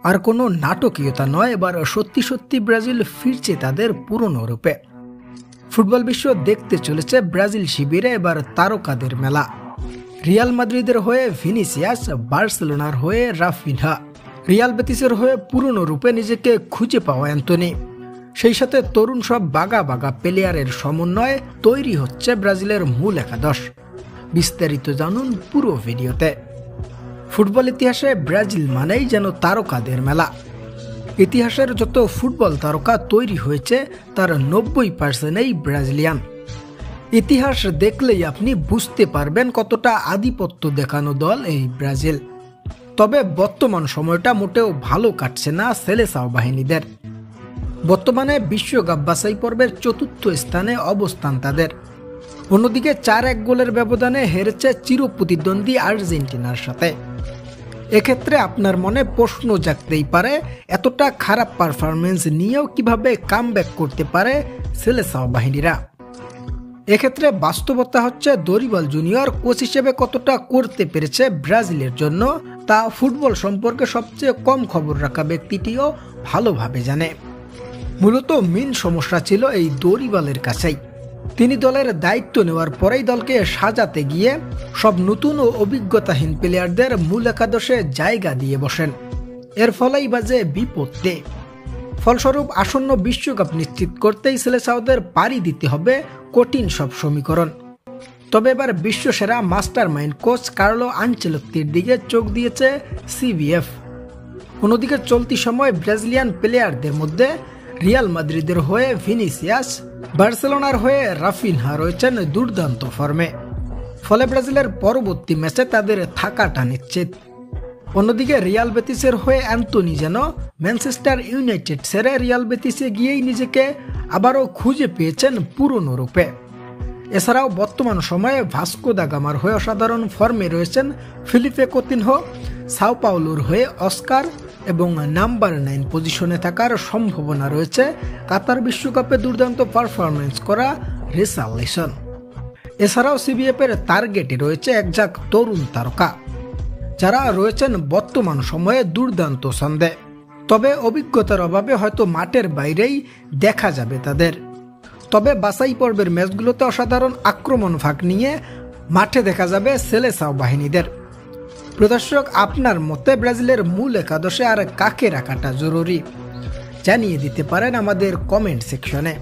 আর কোনো নাটকীয়তা নয়, এবার সত্যি সত্যি ব্রাজিল ফিরছে তাদের পুরনো রূপে। ফুটবল বিশ্ব দেখতে চলেছে ব্রাজিল শিবিরে এবার তারকাদের মেলা। রিয়াল মাদ্রিদের হয়ে ভিনিসিয়াস, বার্সেলোনার হয়ে রাফিনহা, রিয়াল বেতিসের হয়ে পুরনো রূপে নিজেকে খুঁজে পাওয়া অ্যান্তোনি, সেই সাথে তরুণ সব বাগা বাগা প্লেয়ারের সমন্বয়ে তৈরি হচ্ছে ব্রাজিলের মূল একাদশ। বিস্তারিত জানুন পুরো ভিডিওতে। ফুটবল ইতিহাসে ব্রাজিল মানেই যেন তারকাদের মেলা। ইতিহাসের যত ফুটবল তারকা তৈরি হয়েছে তার 90%ই ব্রাজিলিয়ান। ইতিহাস দেখলেই আপনি বুঝতে পারবেন কতটা আধিপত্য দেখানো দল এই ব্রাজিল। তবে বর্তমান সময়টা মোটেও ভালো কাটছে না সেলেসাও বাহিনীদের। বর্তমানে বিশ্বকাপ বাছাই পর্বের 4র্থ স্থানে অবস্থান তাদের। অন্যদিকে 4-1 গোলের ব্যবধানে হেরেছে চিরপ্রতিদ্বন্দ্বী আর্জেন্টিনার সাথে। এক্ষেত্রে আপনার মনে প্রশ্ন জাগতেই পারে, এতটা খারাপ পারফরমেন্স নিয়েও কিভাবে কামব্যাক করতে পারে সেলেসাও বাহিনীরা। এক্ষেত্রে বাস্তবতা হচ্ছে দরিবাল জুনিয়র কোচ হিসেবে কতটা করতে পেরেছে ব্রাজিলের জন্য তা ফুটবল সম্পর্কে সবচেয়ে কম খবর রাখা ব্যক্তিটিও ভালোভাবে জানে। মূলত মেন সমস্যা ছিল এই দরিবালের কাছেই। তিনি দলের দায়িত্ব নেওয়ার পরেই দলকে সাজাতে গিয়ে সব নতুন ও অভিজ্ঞতাহীন প্লেয়ারদের মূল একাদশে জায়গা দিয়ে বসেন। এর ফলেই বাজে বিপত্তি। ফলস্বরূপ আসন্ন বিশ্বকাপ নিশ্চিত করতেই সেলেসাওদের পাড়ি দিতে হবে কঠিন সব সমীকরণ। তবে এবার বিশ্বসেরা মাস্টার মাইন্ড কোচ কার্লো আনচেলত্তির দিকে চোখ দিয়েছে সিবিএফ। অন্যদিকে চলতি সময় ব্রাজিলিয়ান প্লেয়ারদের মধ্যে রিয়াল মাদ্রিদের হয়ে ভিনিসিয়াস, বার্সেলোনার হয়ে রাফিনহা রয়েছেন দুর্দান্ত ফর্মে। ফলে ব্রাজিলের পরবর্তী ম্যাচে তাদের থাকাটা নিশ্চিত। অন্যদিকে রিয়াল বেতিসের হয়ে অ্যান্তোনি যেন ম্যানচেস্টার ইউনাইটেড ছেড়ে রিয়াল বেতিসে গিয়েই নিজেকে আবারও খুঁজে পেয়েছেন পুরনো রূপে। এছাড়াও বর্তমান সময়ে ভাস্কো দা গামার হয়ে অসাধারণ ফর্মে রয়েছেন ফিলিপে কোতিনহো, সাও পাওলোর হয়ে অস্কার এবং নাম্বার 9 পজিশনে থাকার সম্ভাবনা রয়েছে কাতার বিশ্বকাপে দুর্দান্ত পারফরমেন্স করা রিচার্লিসন। এছাড়াও সিবিএফের টার্গেটে রয়েছে একঝাঁক তরুণ তারকা যারা রয়েছেন বর্তমান সময়ে দুর্দান্ত ছন্দে। তবে অভিজ্ঞতার অভাবে হয়তো মাঠের বাইরেই দেখা যাবে তাদের। তবে বাছাই পর্বের ম্যাচগুলোতে অসাধারণ আক্রমণ ভাগ নিয়ে মাঠে দেখা যাবে সেলেসাও বাহিনীদের। প্রদর্শক, আপনার মতে ব্রাজিলের মূল একাদশে আর কাকে রাখাটা জরুরি জানিয়ে দিতে পারেন আমাদের কমেন্ট সেকশনে।